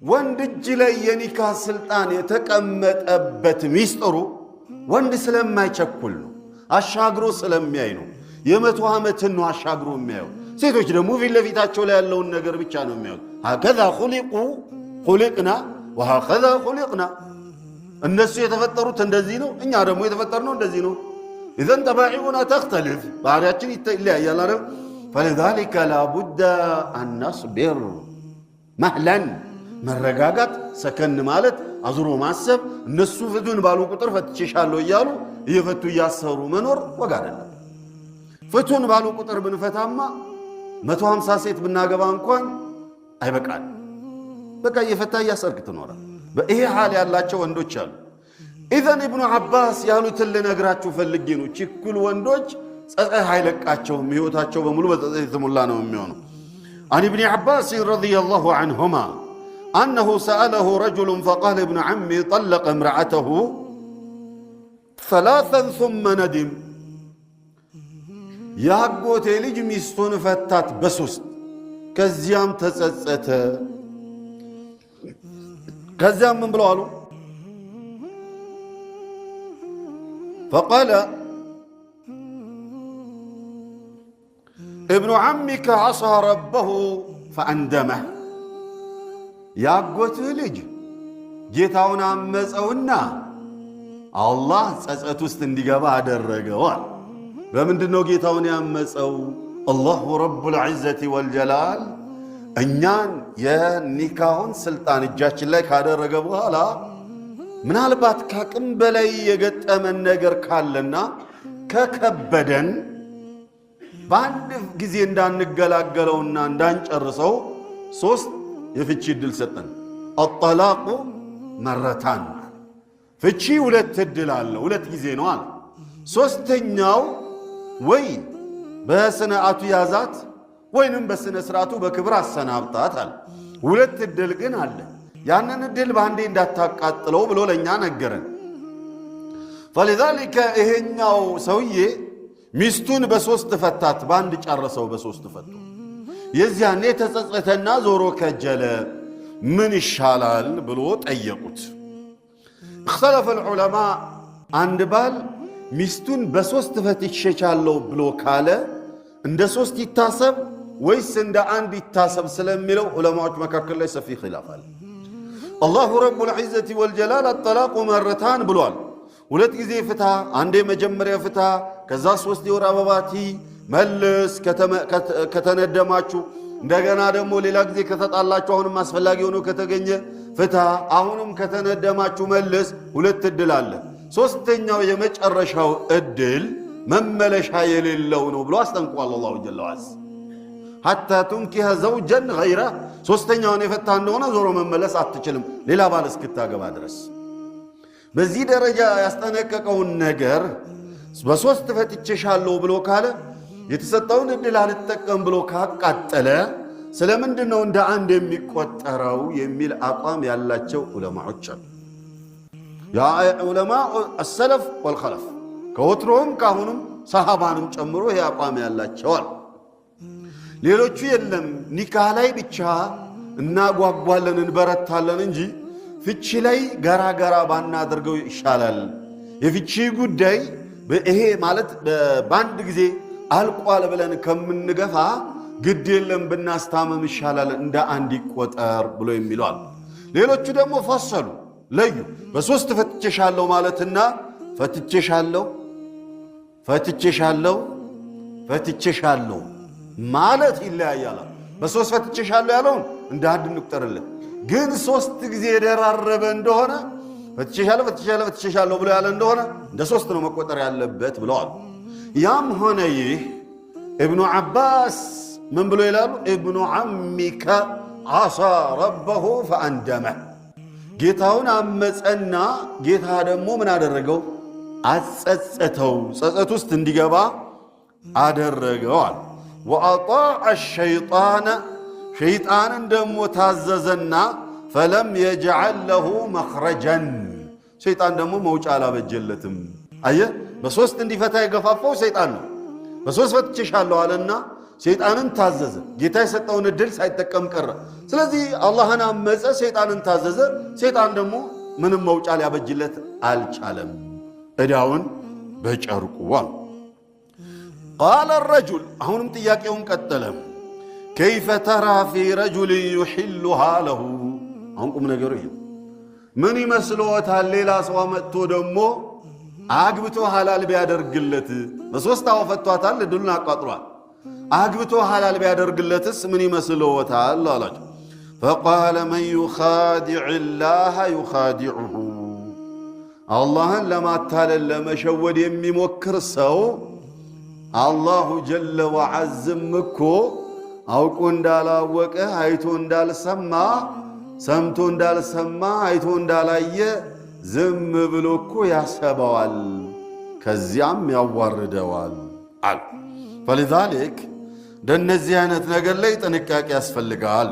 ወንድ እጅ ላይ የኒካህ ስልጣን የተቀመጠበት ሚስጥሩ ወንድ ስለማይቸኩል ነው። አሻግሮ ስለሚያይ ነው። የመቶ ዓመትን ነው አሻግሮ የሚያየው። ሴቶች ደግሞ ፊት ለፊታቸው ላይ ያለውን ነገር ብቻ ነው የሚያዩት። ሀከዛ ኹሊቅና ወሀከዛ ኹሊቅና። እነሱ የተፈጠሩት እንደዚህ ነው፣ እኛ ደግሞ የተፈጠርነው እንደዚህ ነው። ኢዘን ጠባዒኡና ተኽተሊፍ፣ ባህሪያችን ይለያያል አይደል? ፈሊዛሊከ ላቡደ አን ነስቢር መህለን፣ መረጋጋት፣ ሰከን ማለት፣ አዙሮ ማሰብ። እነሱ ፍቱን ባሉ ቁጥር ፈትቼሻለሁ እያሉ እየፈቱ እያሰሩ መኖር ወግ አይደለም። ፍቱን ባሉ ቁጥር ብንፈታማ 150 ሴት ብናገባ እንኳን አይበቃል። በቃ እየፈታ እያሰርክ ትኖራል። በይሄ ሐል ያላቸው ወንዶች አሉ። ኢዘን ኢብኑ አባስ ያሉትን ልነግራችሁ ፈልጌ ነው። ችኩል ወንዶች ጸጸት አይለቃቸውም። ሕይወታቸው በሙሉ በጸጸት የተሞላ ነው የሚሆነው። አን ኢብኒ አባስ ረዲየላሁ ዐንሁማ أنه سأله رجل فقال ابن عمي طلق امرأته 3 ثم ندم. يا قوتي لج ميستون فتات بسوست كزيام تسسته. كزيام من بلوالو فقال ابن عمك عصى ربه فأندمه. ያጎትህ ልጅ ጌታውን አመፀውና አላህ ጸጸት ውስጥ እንዲገባ አደረገዋል። በምንድነው ጌታውን ያመፀው? አላሁ ረቡል ዒዘቲ ወልጀላል እኛን የኒካሁን ስልጣን እጃችን ላይ ካደረገ በኋላ ምናልባት ከአቅም በላይ የገጠመን ነገር ካለና ከከበደን በአንድ ጊዜ እንዳንገላገለውና እንዳንጨርሰው 3 የፍቺ ዕድል ሰጠን። አጠላቁ መረታን፣ ፍቺ 2 ዕድል አለ፣ 2 ጊዜ ነው አለ። 3ኛው ወይ በስነአቱ ያዛት ወይንም በስነ ስርዓቱ በክብር አሰናብታት አለ። 2 ዕድል ግን አለ። ያንን ዕድል በአንዴ እንዳታቃጥለው ብሎ ለኛ ነገረን። فلذلك ይሄኛው ሰውዬ ሚስቱን በ3 ፈታት፣ በአንድ ጨረሰው፣ በ3 ፈቱ። የዚያኔ ተጸጸተና ዞሮ ከጀለ። ምን ይሻላል ብሎ ጠየቁት። اختلف العلماء አንድ ባል ሚስቱን በ3 ፈትቼሻለሁ ብሎ ካለ እንደ 3 ይታሰብ ወይስ እንደ 1 ይታሰብ ስለሚለው ዑለማዎች መካከል ላይ ሰፊ ኺላፍ አለ። አላሁ ረቡል ዒዘቲ ወልጀላል አጠላቁ መረታን ብሏል። 2 ጊዜ ፍታ፣ አንዴ መጀመሪያ ፍታ፣ ከዛ 3 የወር አበባቲ መልስ፣ ከተነደማችሁ እንደገና ደግሞ ሌላ ጊዜ ከተጣላችሁ አሁንም አስፈላጊ ሆኖ ከተገኘ ፍታ፣ አሁንም ከተነደማችሁ መልስ። 2 ዕድል አለ። 3ኛው የመጨረሻው ዕድል መመለሻ የሌለው ነው ብሎ አስጠንቅቋል አላሁ ጀለ ወዐላ። ሐታ ቱንኪሀ ዘውጀን ገይረ፣ 3ኛውን የፈታ እንደሆነ ዞሮ መመለስ አትችልም ሌላ ባል እስክታገባ ድረስ። በዚህ ደረጃ ያስጠነቀቀውን ነገር በ3 ፈትቼሻለሁ ብሎ ካለ የተሰጠውን ዕድል አልጠቀም ብሎ ካቃጠለ ስለምንድነው እንደ 1 የሚቆጠረው የሚል አቋም ያላቸው ዑለማዎች አሉ። ያ ዑለማ السلف والخلف ከወትሮም ካሁንም ሰሃባንም ጨምሮ ይሄ አቋም ያላቸው አሉ። ሌሎቹ የለም ኒካህ ላይ ብቻ እናጓጓለን እንበረታለን እንጂ ፍቺ ላይ ገራገራ ባናደርገው ይሻላል። የፍቺ ጉዳይ ይሄ ማለት በአንድ ጊዜ አልቋል ብለን ከምንገፋ ግድ የለም ብናስታመም ይሻላል እንደ 1 ይቆጠር ብሎ የሚሏል። ሌሎቹ ደግሞ ፈሰሉ፣ ለዩ። በ3 ፈትቼሻለሁ ማለትና ፈትቼሻለሁ ማለት ይለያያል። በ3 ፈትቼሻለሁ ያለውን እንደ 1 እንቁጠርለት። ግን 3 ጊዜ የደራረበ እንደሆነ ፈትቼሻለሁ ብሎ ያለ እንደሆነ እንደ 3 ነው መቆጠር ያለበት ብለዋል። ያም ሆነ ይህ ኢብኑ አባስ ምን ብሎ ይላሉ? ኢብኑ ዐሚከ ዐሳ ረበሁ ፈአንደመህ። ጌታውን አመፀና ጌታ ደግሞ ምን አደረገው? አጸጸተው፣ ጸጸት ውስጥ እንዲገባ አደረገዋል። ወአጣዐ ሸይጣነ፣ ሸይጣንን ደግሞ ታዘዘና ፈለም የጅዐል ለሁ መኽረጀን፣ ሸይጣን ደግሞ መውጫ አላበጀለትም። አየህ፣ በ3 እንዲፈታ የገፋፋው ሰይጣን ነው። በ3 ፈትቼሻለሁ አለና ሸይጣንን ታዘዘ ጌታ የሰጠውን እድል ሳይጠቀም ቀረ ስለዚህ አላህን አመፀ ሸይጣንን ታዘዘ ሸይጣን ደግሞ ምንም መውጫ ሊያበጅለት አልቻለም እዳውን በጨርቁ ዋል قال الرجل አሁንም ጥያቄውን ቀጠለ كيف ترى في رجل يحلها له አንቁም ነገሩ ይሄ ምን ይመስልዎታል ሌላ ሰው መጥቶ ደግሞ አግብቶ ሐላል ቢያደርግለት በሶስት አወፈቷታል ድሉን አቋጥሯል አግብቶ ሐላል ቢያደርግለትስ ምን ይመስልዎታል አላቸው فقال من يخادع الله يخادعه አላህን ለማታለል ለመሸወድ የሚሞክር ሰው አላሁ ጀለ ወዐዝም እኮ አውቆ እንዳላወቀ አይቶ እንዳልሰማ ሰምቶ እንዳልሰማ አይቶ እንዳላየ ዝም ብሎ እኮ ያሰበዋል ከዚያም ያዋርደዋል አለ فلذلك እንደነዚህ አይነት ነገር ላይ ጥንቃቄ ያስፈልጋል